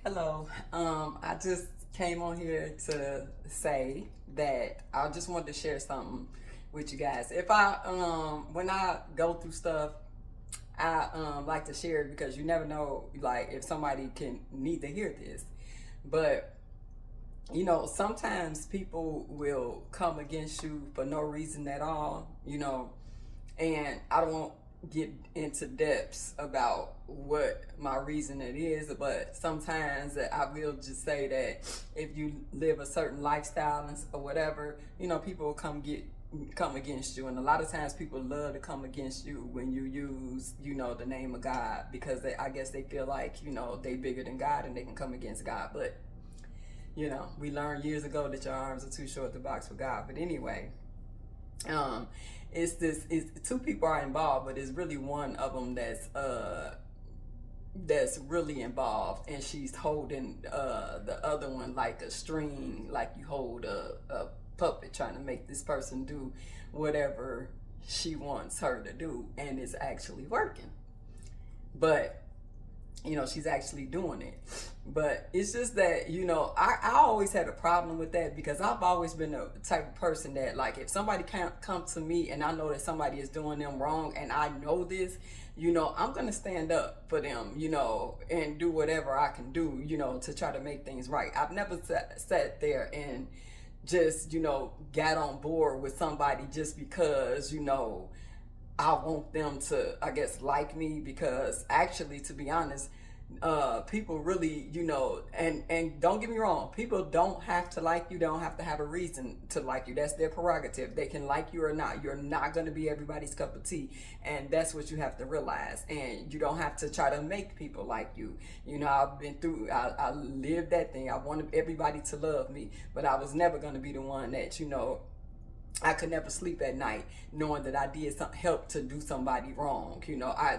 Hello. I just came on here to say that I just wanted to share something with you guys. If I when I go through stuff, I like to share it because you never know like if somebody can need to hear this. But sometimes people will come against you for no reason at all, and I don't get into depths about what my reason it is, but sometimes I will just say that if you live a certain lifestyle or whatever, people will come against you, and a lot of times people love to come against you when you use the name of God because I guess they feel like they bigger than God and they can come against God. But we learned years ago that your arms are too short to box for God. But anyway, um, it's two people are involved, but it's really one of them that's really involved, and she's holding the other one like a string, like you hold a puppet, trying to make this person do whatever she wants her to do, and it's actually working. But she's actually doing it. But it's just that, I always had a problem with that because I've always been the type of person that, like, if somebody can't come to me and I know that somebody is doing them wrong and I know this, I'm going to stand up for them, and do whatever I can do, to try to make things right. I've never sat there and just, got on board with somebody just because, I want them to, I guess, like me, because actually, to be honest, people really, and don't get me wrong, people don't have to like you. They don't have to have a reason to like you. That's their prerogative. They can like you or not. You're not going to be everybody's cup of tea, and that's what you have to realize. And you don't have to try to make people like you. I've been through. I lived that thing. I wanted everybody to love me, but I was never going to be the one that I could never sleep at night knowing that I did help to do somebody wrong.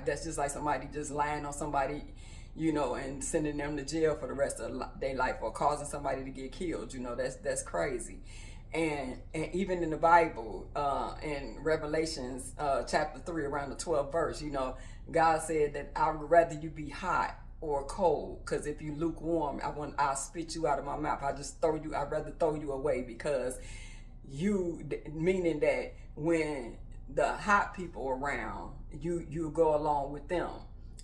That's just like somebody just lying on somebody, and sending them to jail for the rest of their life, or causing somebody to get killed. That's crazy. And even in the Bible, in Revelations chapter 3, around the 12th verse, God said that I would rather you be hot or cold, because if you lukewarm, I'll spit you out of my mouth. I'd rather throw you away, because meaning that when the hot people around, you go along with them.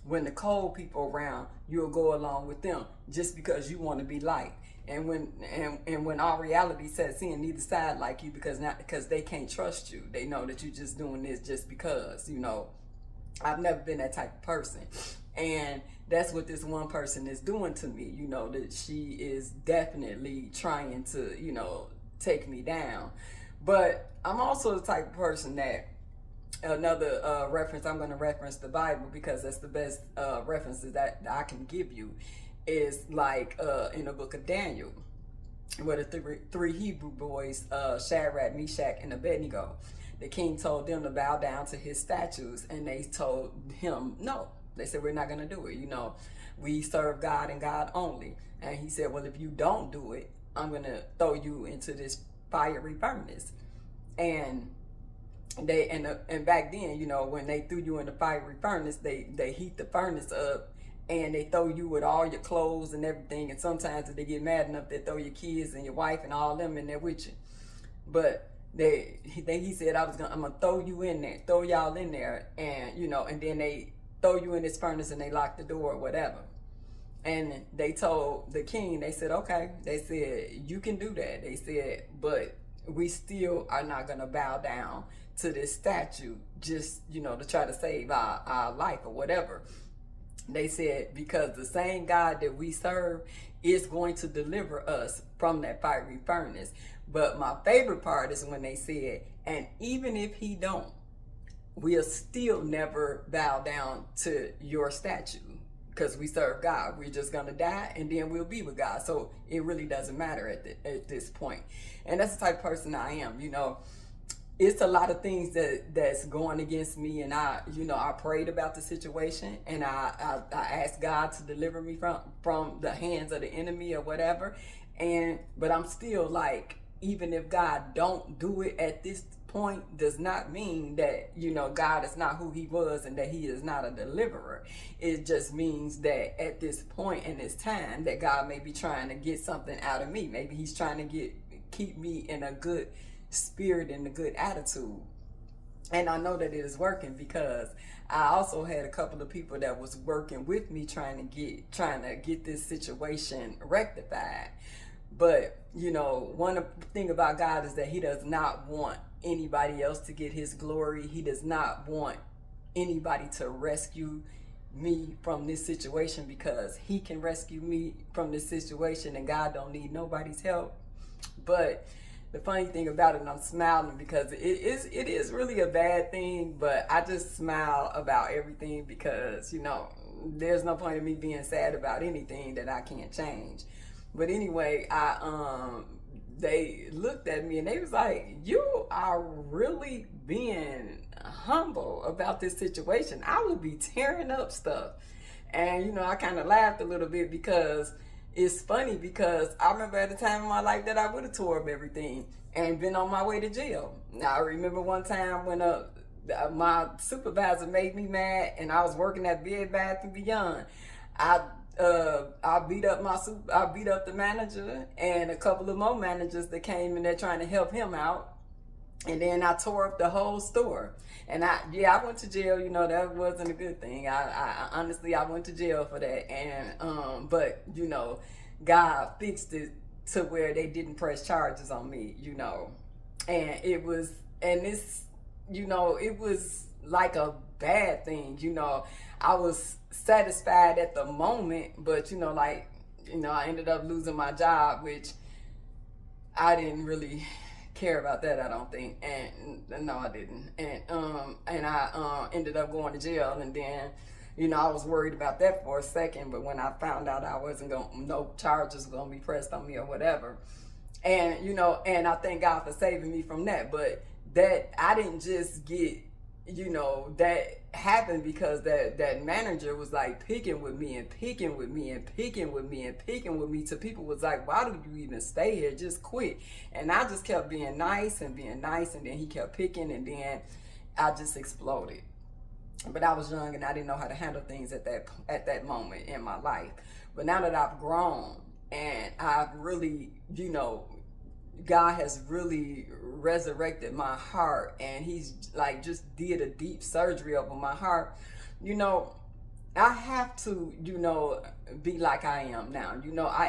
When the cold people around, you'll go along with them just because you want to be liked. And when all reality sets in, neither side like you, because they can't trust you. They know that you're just doing this just because. I've never been that type of person, and that's what this one person is doing to me. That she is definitely trying to take me down. But I'm also the type of person that, another reference, I'm going to reference the Bible because that's the best references that I can give you, is like in the book of Daniel, where the three Hebrew boys, Shadrach, Meshach, and Abednego, the king told them to bow down to his statues, and they told him no. They said, we're not going to do it. We serve God and God only. And he said, well, if you don't do it, I'm going to throw you into this fiery furnace. And and back then, when they threw you in the fiery furnace, they heat the furnace up, and they throw you with all your clothes and everything. And sometimes if they get mad enough, they throw your kids and your wife and all them in there with you. But he said, I'm gonna throw you in there, throw y'all in there, and and then they throw you in this furnace and they lock the door or whatever. And they told the king, they said, okay. They said, you can do that. They said, but we still are not going to bow down to this statue just, to try to save our life or whatever. They said, because the same God that we serve is going to deliver us from that fiery furnace. But my favorite part is when they said, and even if he don't, we'll still never bow down to your statue, because we serve God. We're just gonna die and then we'll be with God. So it really doesn't matter at this point. And that's the type of person I am. It's a lot of things that's going against me, and I prayed about the situation, and I asked God to deliver me from the hands of the enemy or whatever. But I'm still like, even if God don't do it at this point does not mean that, God is not who he was and that he is not a deliverer. It just means that at this point in this time that God may be trying to get something out of me. Maybe he's trying to keep me in a good spirit and a good attitude. And I know that it is working because I also had a couple of people that was working with me trying to get this situation rectified. But, one thing about God is that he does not want anybody else to get his glory. He does not want anybody to rescue me from this situation, because he can rescue me from this situation and God don't need nobody's help. But the funny thing about it, and I'm smiling because it is really a bad thing, but I just smile about everything because, there's no point in me being sad about anything that I can't change. But anyway, they looked at me and they was like, you are really being humble about this situation. I would be tearing up stuff. And, I kind of laughed a little bit because it's funny, because I remember at a time in my life that I would have tore up everything and been on my way to jail. Now, I remember one time when my supervisor made me mad and I was working at Bed Bath & Beyond. I beat up the manager and a couple of more managers that came in there trying to help him out. And then I tore up the whole store. And I went to jail. That wasn't a good thing. I honestly, I went to jail for that. And, but, God fixed it to where they didn't press charges on me, and it was like a bad thing, I was satisfied at the moment, but, I ended up losing my job, which I didn't really care about that, I don't think. And no, I didn't. And I ended up going to jail, and then I was worried about that for a second, but when I found out no charges were gonna be pressed on me or whatever, and and I thank God for saving me from that. But that I didn't just get, that happened because that manager was like picking with me and picking with me and picking with me and picking with me, till people was like, why do you even stay here? Just quit. And I just kept being nice, and then he kept picking, and then I just exploded. But I was young and I didn't know how to handle things at that moment in my life. But now that I've grown and I've really, God has really resurrected my heart, and he's like just did a deep surgery over my heart. I have to, be like I am now. I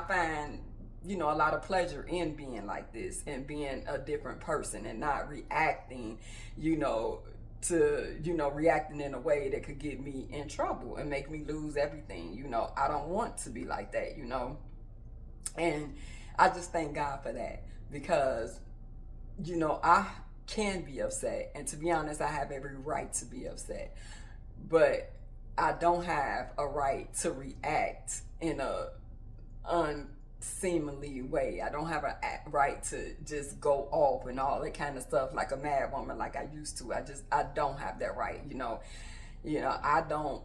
find, a lot of pleasure in being like this and being a different person and not reacting, to reacting in a way that could get me in trouble and make me lose everything. I don't want to be like that, and I just thank God for that, because I can be upset, and to be honest, I have every right to be upset, but I don't have a right to react in a unseemly way. I don't have a right to just go off and all that kind of stuff like a mad woman like I used to. I don't have that right. I don't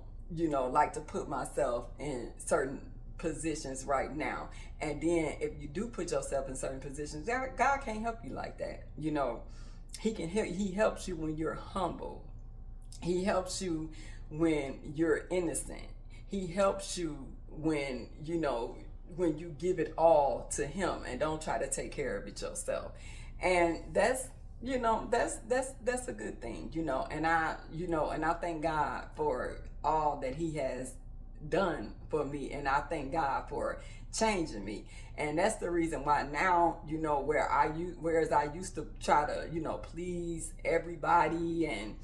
like to put myself in certain positions right now. And then if you do put yourself in certain positions, God can't help you like that. He helps you when you're humble. He helps you when you're innocent. He helps you when when you give it all to him and don't try to take care of it yourself. And that's that's a good thing, and I thank God for all that he has done for me, and I thank God for changing me. And that's the reason why now, whereas I used to try to, please everybody and,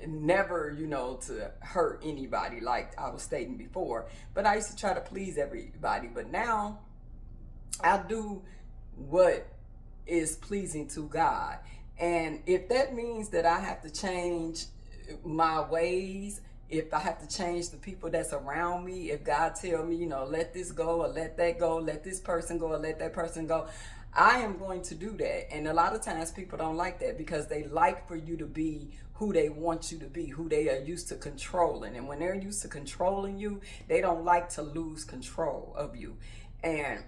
never, to hurt anybody like I was stating before. But I used to try to please everybody. But now I do what is pleasing to God. And if that means that I have to change my ways, if I have to change the people that's around me, if God tell me, let this go or let that go, let this person go or let that person go, I am going to do that. And a lot of times people don't like that, because they like for you to be who they want you to be, who they are used to controlling. And when they're used to controlling you, they don't like to lose control of you. And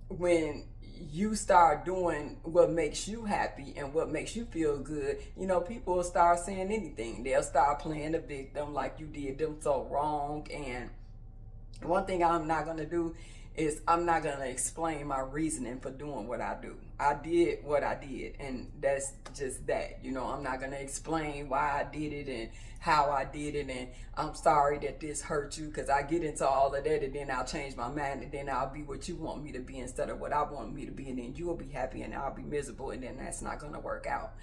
when you start doing what makes you happy and what makes you feel good, you know, people will start saying anything. They'll start playing the victim like you did them so wrong. And one thing I'm not going to do is I'm not going to explain my reasoning for doing what I do. I did what I did, and that's just that. You know, I'm not going to explain why I did it and how I did it, and I'm sorry that this hurt you, because I get into all of that, and then I'll change my mind, and then I'll be what you want me to be instead of what I want me to be, and then you'll be happy and I'll be miserable, and then that's not going to work out.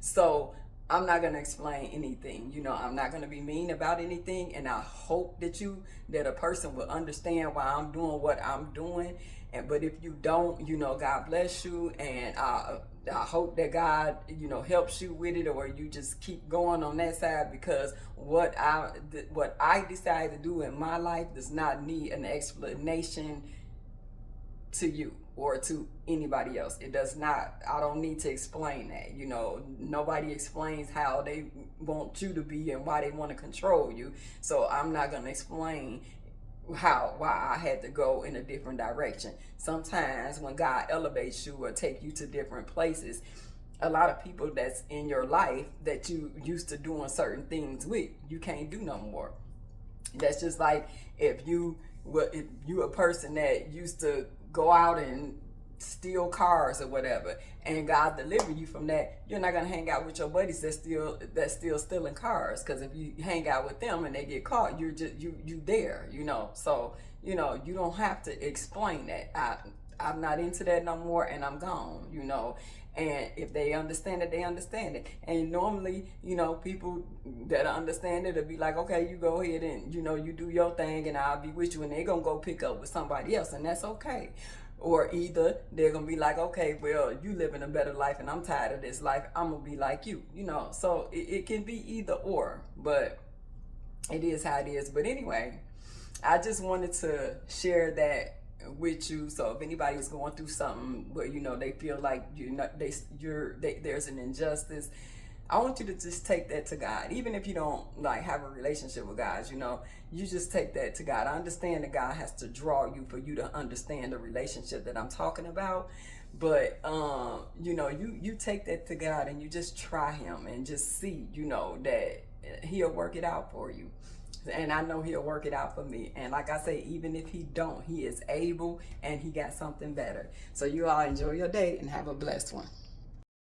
So I'm not going to explain anything. You know, I'm not going to be mean about anything. And I hope that a person will understand why I'm doing what I'm doing. But if you don't, you know, God bless you. And I hope that God, you know, helps you with it, or you just keep going on that side, because what I decide to do in my life does not need an explanation to you or to anybody else. It does not. I don't need to explain that. You know, nobody explains how they want you to be and why they want to control you. So I'm not going to explain why I had to go in a different direction. Sometimes when God elevates you or take you to different places, a lot of people that's in your life that you used to doing certain things with, you can't do no more. That's just like if you a person that used to go out and steal cars or whatever, and God deliver you from that, you're not gonna hang out with your buddies that's still stealing cars, because if you hang out with them and they get caught, you're just you there, you know. So you know, you don't have to explain that. I'm not into that no more, and I'm gone, you know. And if they understand it, they understand it. And normally, you know, people that understand it will be like, okay, you go ahead and, you know, you do your thing and I'll be with you, and they're going to go pick up with somebody else, and that's okay. Or either they're going to be like, okay, well, you living a better life and I'm tired of this life. I'm going to be like you, you know. So it can be either or, but it is how it is. But anyway, I just wanted to share that with you. So if anybody is going through something where, you know, they feel like there's an injustice, I want you to just take that to God. Even if you don't like have a relationship with God, you know, you just take that to God. I understand that God has to draw you for you to understand the relationship that I'm talking about. But you know, you take that to God and you just try him and just see, you know, that he'll work it out for you. And I know he'll work it out for me. And like I say, even if he don't, he is able, and he got something better. So you all enjoy your day and have a blessed one.